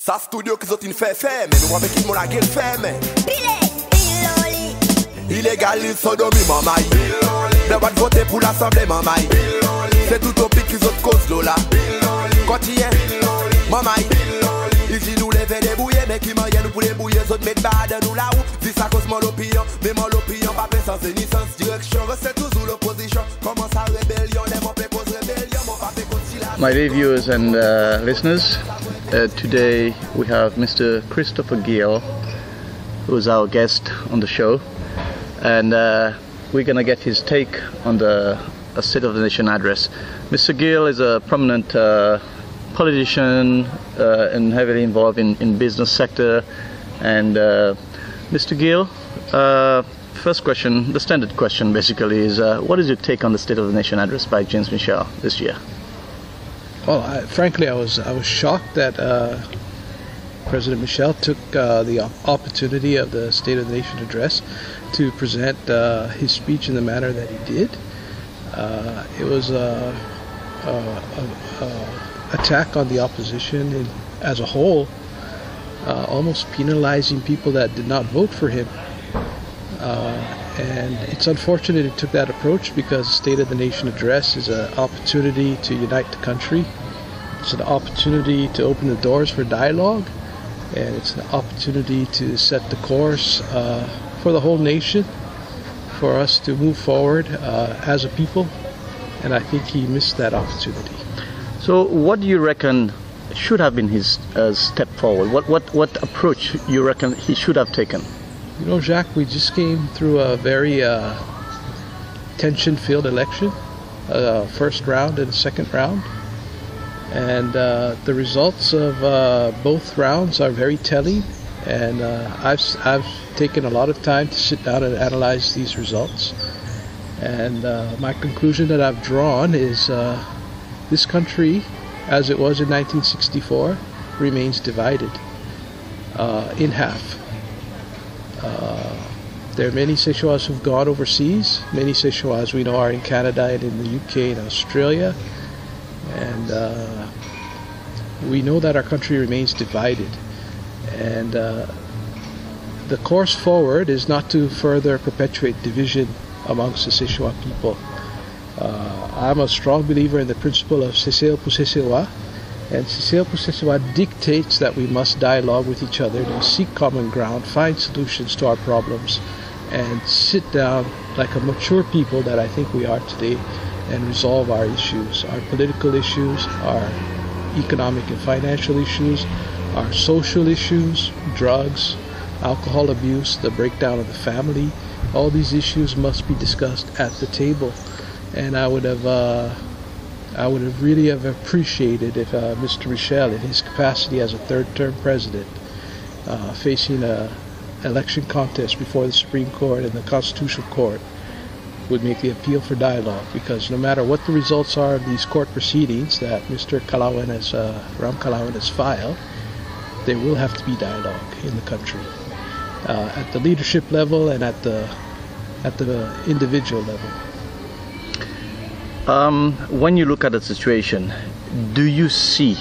Sa studio ki zotin fè fè, men nou wè ki moun a gel fè men. Illegal sodomi mamay. De wat vote pou l'assemblée mamay. C'est tout au pit ki zot cause lola. Kotiye mamay. Ici nous leve de bouye, mais qui maye nous pour les bouiller. Zot met bade nous la ou. Si ça cause mon l'opinion, mais mon l'opinion pas fait sans ni sans direction. C'est toujours l'opposition. Comment ça rébellion, les mon fait cause rébellion, mon pas fait conciliation. My dear viewers and listeners, today we have Mr. Christopher Gill, who is our guest on the show, and we're going to get his take on the State of the Nation address. Mr. Gill is a prominent politician and heavily involved in business sector. And Mr. Gill, first question, the standard question basically is, what is your take on the State of the Nation address by James Michel this year? Well, frankly, I was shocked that President Michel took the opportunity of the State of the Nation address to present his speech in the manner that he did. It was an attack on the opposition as a whole, almost penalizing people that did not vote for him. And it's unfortunate it took that approach, because the State of the Nation address is an opportunity to unite the country. It's an opportunity to open the doors for dialogue, and it's an opportunity to set the course for the whole nation, for us to move forward as a people, and I think he missed that opportunity. So what do you reckon should have been his step forward? What approach you reckon he should have taken? You know, Jacques, we just came through a very tension-filled election, first round and second round, and the results of both rounds are very telling, and I've taken a lot of time to sit down and analyze these results, and my conclusion that I've drawn is this country, as it was in 1964, remains divided in half. There are many Seselwas who've gone overseas. Many Seselwas we know are in Canada and in the UK and Australia. And we know that our country remains divided. And the course forward is not to further perpetuate division amongst the Seselwa people. I'm a strong believer in the principle of Sesel pour Seselwa. And Sesel pour Seselwa dictates that we must dialogue with each other to seek common ground, find solutions to our problems, and sit down like a mature people that I think we are today and resolve our issues, our political issues, our economic and financial issues, our social issues, drugs, alcohol abuse, the breakdown of the family. All these issues must be discussed at the table. And I would have really have appreciated if Mr. Michel, in his capacity as a third-term president, facing an election contest before the Supreme Court and the Constitutional Court, would make the appeal for dialogue. Because no matter what the results are of these court proceedings that Mr. Ram Kalawan has filed, there will have to be dialogue in the country, at the leadership level and at the individual level. When you look at the situation, do you see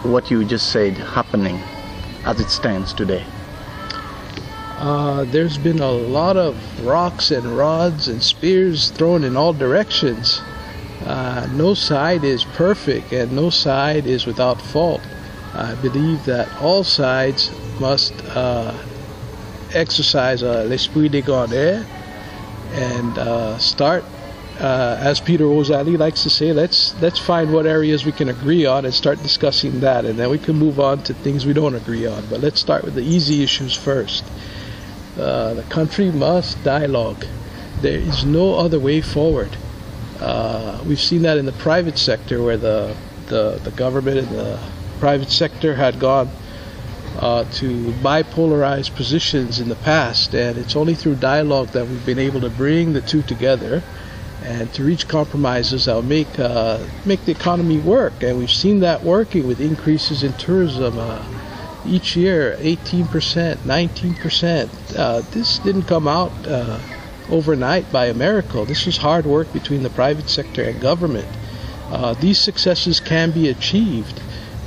what you just said happening as it stands today? There's been a lot of rocks and rods and spears thrown in all directions. No side is perfect and no side is without fault. I believe that all sides must exercise l'esprit d'égalité and start, as Peter Ozali likes to say, let's find what areas we can agree on and start discussing that, and then we can move on to things we don't agree on. But let's start with the easy issues first. The country must dialogue. There is no other way forward. We've seen that in the private sector, where the government and the private sector had gone to bipolarized positions in the past, and it's only through dialogue that we've been able to bring the two together and to reach compromises that will make the economy work. And we've seen that working with increases in tourism each year, 18%, 19%. This didn't come out overnight by a miracle. This was hard work between the private sector and government. These successes can be achieved,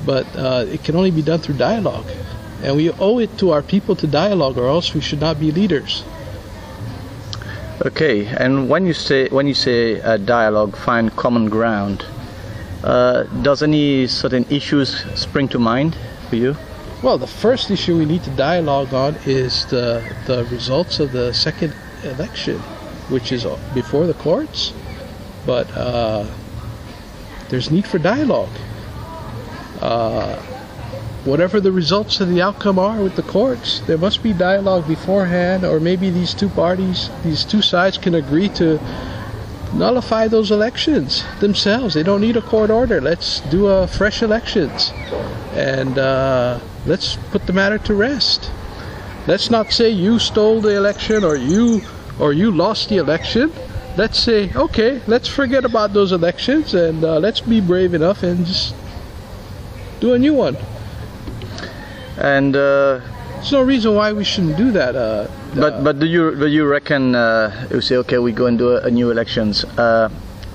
but it can only be done through dialogue. And we owe it to our people to dialogue, or else we should not be leaders. Okay, and when you say dialogue, find common ground, does any certain issues spring to mind for you? Well, the first issue we need to dialogue on is the results of the second election, which is before the courts. But there's need for dialogue. Whatever the results of the outcome are with the courts, there must be dialogue beforehand, or maybe these two parties, these two sides can agree to nullify those elections themselves. They don't need a court order. Let's do fresh elections, and let's put the matter to rest. Let's not say you stole the election or you lost the election. Let's say, okay, let's forget about those elections, and let's be brave enough and just do a new one. And there's no reason why we shouldn't do that. But do you reckon you say, okay, we go and do a new elections?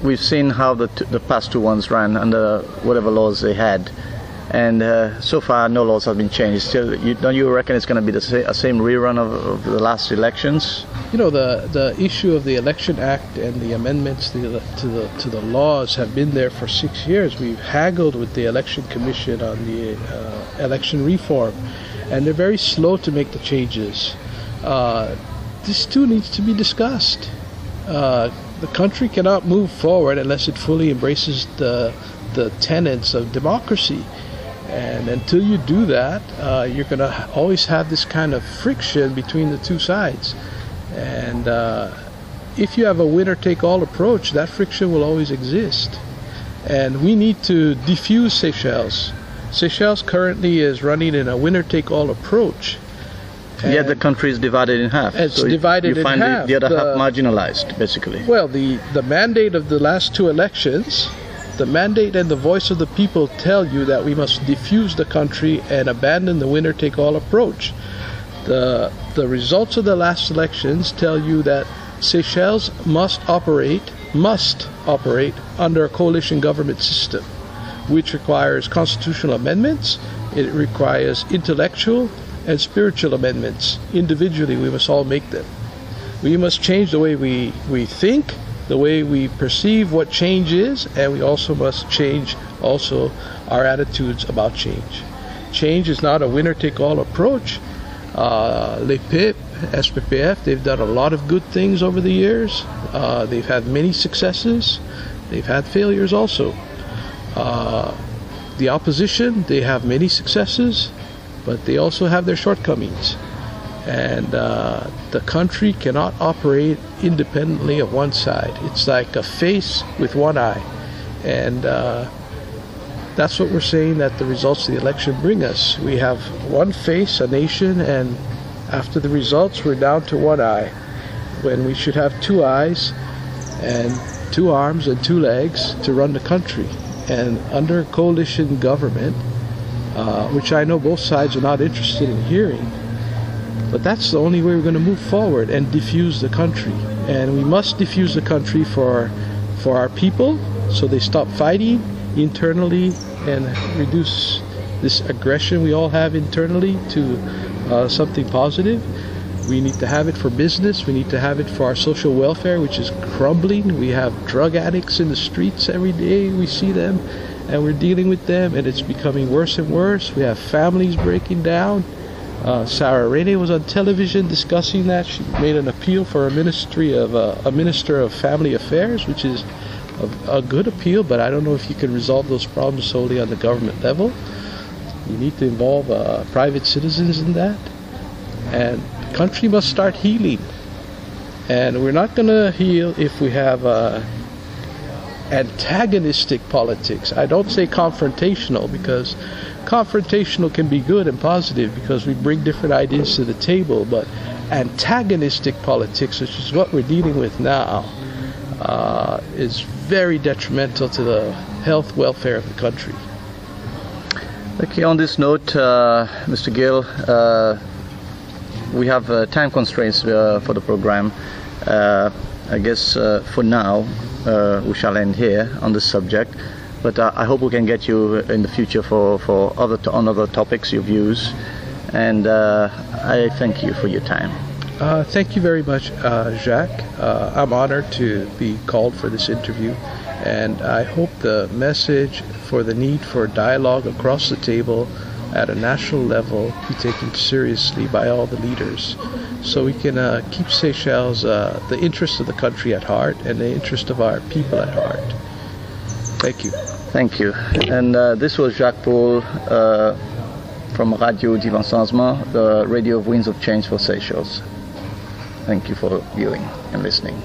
We've seen how the past two ones ran under whatever laws they had, and so far no laws have been changed. Still, don't you reckon it's going to be the same rerun of the last elections? You know, the issue of the Election Act and the amendments to the laws have been there for 6 years. We've haggled with the Election Commission on the election reform, and they're very slow to make the changes. This too needs to be discussed. The country cannot move forward unless it fully embraces the tenets of democracy. And until you do that, you're going to always have this kind of friction between the two sides. And if you have a winner-take-all approach, that friction will always exist. And we need to defuse Seychelles. Seychelles currently is running in a winner-take-all approach. Yet the country is divided in half. It's so divided you find in half. The other half marginalized, basically. Well, the mandate of the last two elections, the mandate and the voice of the people tell you that we must defuse the country and abandon the winner-take-all approach. The results of the last elections tell you that Seychelles must operate under a coalition government system, which requires constitutional amendments. It requires intellectual and spiritual amendments. Individually, we must all make them. We must change the way we think, the way we perceive what change is, and we also must change also our attitudes about change. Change is not a winner-take-all approach. Les PIP, SPPF, they've done a lot of good things over the years. They've had many successes. They've had failures also. The opposition, they have many successes, but they also have their shortcomings. And the country cannot operate independently of one side. It's like a face with one eye. And that's what we're saying that the results of the election bring us. We have one face, a nation, and after the results, we're down to one eye, when we should have two eyes and two arms and two legs to run the country. And under coalition government, which I know both sides are not interested in hearing, but that's the only way we're going to move forward and defuse the country. And we must defuse the country for our people, so they stop fighting internally and reduce this aggression we all have internally to something positive. We need to have it for business. We need to have it for our social welfare, which is crumbling. We have drug addicts in the streets every day. We see them, and we're dealing with them, and it's becoming worse and worse. We have families breaking down. Sarah Rene was on television discussing that. She made an appeal for a minister of family affairs, which is a good appeal, but I don't know if you can resolve those problems solely on the government level. You need to involve private citizens in that, and the country must start healing. And we're not going to heal if we have antagonistic politics. I don't say confrontational, because confrontational can be good and positive because we bring different ideas to the table, but antagonistic politics, which is what we're dealing with now, is very detrimental to the health welfare of the country. Okay, on this note, Mr. Gill, we have time constraints for the program. I guess for now we shall end here on this subject, But I hope we can get you in the future for on other topics, your views. And I thank you for your time. Thank you very much, Jacques. I'm honored to be called for this interview, and I hope the message for the need for dialogue across the table at a national level be taken seriously by all the leaders, so we can keep Seychelles, the interest of the country at heart and the interest of our people at heart. Thank you. Thank you. And this was Jacques Pool from Radio Divin Changement, the radio of Winds of Change for Seychelles. Thank you for viewing and listening.